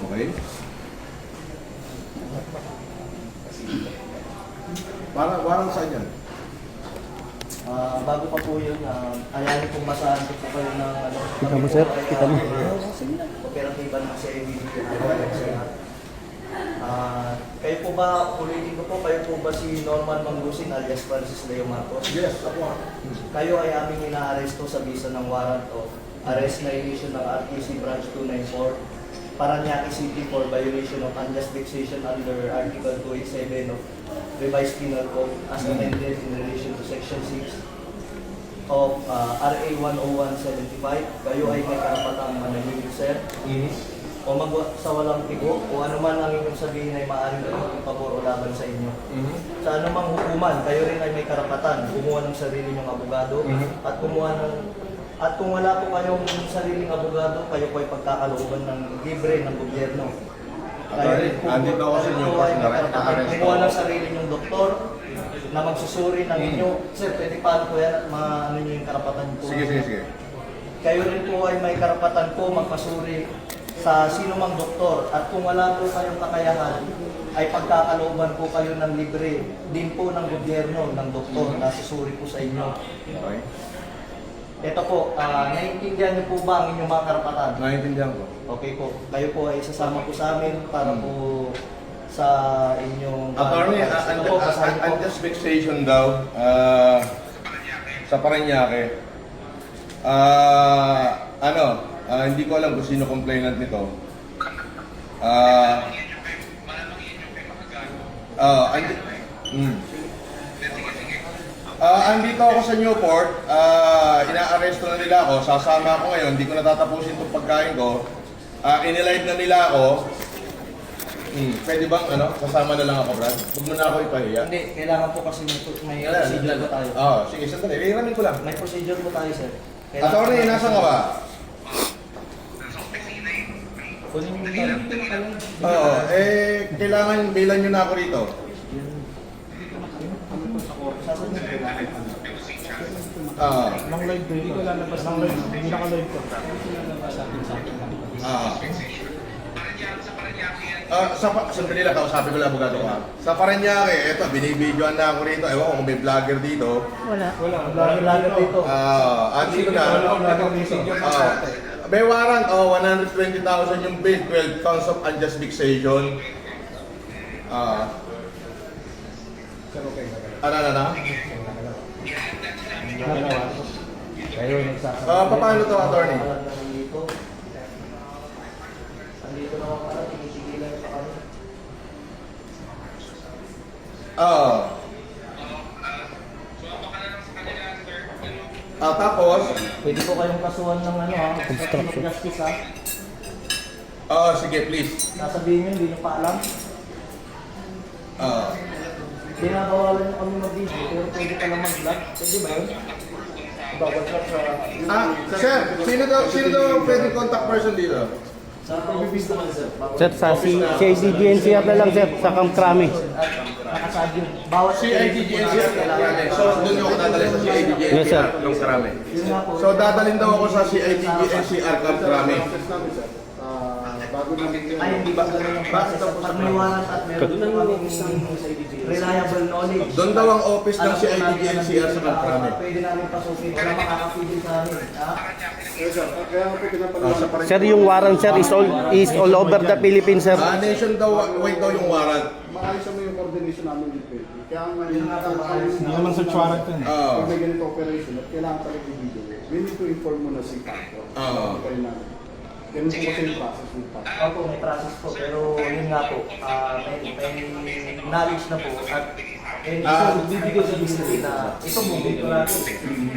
Okay. Parang saan yan? Bago pa po yun, ayahin kong masahan ko po kayo ng ano. Kita mo, sir? Kita mo? Operatiban ng CIVD. Kayo po ba, ulitin ko po, kayo po ba si Norman Manglusin alias Francis Leo Marcos? Yes, ako. Kayo ay aming inaaresto sa bisa ng warrant of arrest na issue ng RTC Branch 294 Parañaque City for violation of unjust vexation under Article 287 of Revised Penal Code as amended in relation to Section 6 of RA 10175. Kayo ay may karapatang manahimik, sir. O sa walang tigo, o ano man ang inyong sabihin ay maaaring gawin pabor o laban sa inyo. Sa anumang hukuman, kayo rin ay may karapatan kumuha ng sarili nyong abogado at kung wala po kayong sariling abogado, kayo po ay pagkakalooban ng libre ng gobyerno. Kayo rin po, andito ako sa inyo, ay may karapatan kumuha ng sarili nyong doktor na magsusuri ng inyo. Sir, pwede paano po yan at ano nyo yung karapatan po? Sige. Kayo rin po ay may karapatan po magpasuri sa sino mang doktor at kung wala po kayong kakayahan ay pagkakalooban po kayo ng libre din po ng gobyerno ng doktor na susuri po sa inyo. Okay. Ito po, naiintindihan niyo po ba ang inyong mga karapatan? Naiintindihan ko. Okay po, kayo po ay isasama po sa amin para po sa inyong... Attorney, Ito po, basahin po. unjust vexation daw sa Parañaque. Hindi ko alam kung sino complainant nito. Andito ako sa Newport, inaaresto na nila ako, sasama ako ngayon, hindi ko natatapusin itong pagkain ko. Inilive na nila ako. Pwede bang sasama na lang ako, Brad? Huwag mo na ako ipahiya. Hindi, kailangan po kasi may procedure po tayo. Sige, sandali. Iramin ko lang. May procedure po tayo, sir. Attorney, nasan ka ba? Kunin mo tayo. Kailangan bilan nyo na ako rito. Nang live ko, hindi ko lalabas ng live. Hindi naka-live ko. Sandali lang, kausapin ko lang abogado ka. Sa Parañaque, eto, binibidyoan na ako rito. Ewan ko kung may vlogger dito. Wala. Lagi dito. Andito na. May warrant, 120,000 yung bill, 12 counts of unjust vexation. Ano? Kayo nagsasabi. Paano to, attorney? Andito na ako para tinisigilan pa kami. Tapos? Pwede po kayong kasuhan ng obstruction of justice Sige, please. Nasabihin nyo, hindi nyo pa alam. Ginagawalan nyo kami mag-video, pero pwede pa lang mag-vlog. Pwede ba yun? Bawal ka sa... Sir, sino daw pwede contact person dito? Sa office naman, sir. Sir, sa CIDG-NCR na lang, sir. Sa Camp Crame. Nakasad yun. Bawat CIDG-NCR kailangan. So, doon ako dadalhin sa CIDG-NCR. Yes, sir. Long Karame. Yun nga po. So, dadalhin daw ako sa CIDG-NCR Camp Crame. Ay, hindi ba ganun yung process? Pag may warrant at meron po kaming reliable knowledge. Doon daw ang office ng CIDG-NCR sa Camp Crame. Pwede namin pasukin. Wala makakapigil sa amin. Sir, yung warrant, sir, is all over the Philippines, sir. Nation daw, wait daw yung warrant. Maayos mo yung coordination namin dito. Kaya Hindi naman search warrant yun. pag may ganito operation at kailangan talaga yung video, we need to inform mo na si Paco. Ganun po kasi yung process with Paco. Opo, may process po. Pero yun nga po, may knowledge na po. At bibigay sa district na ito mo, dito natin.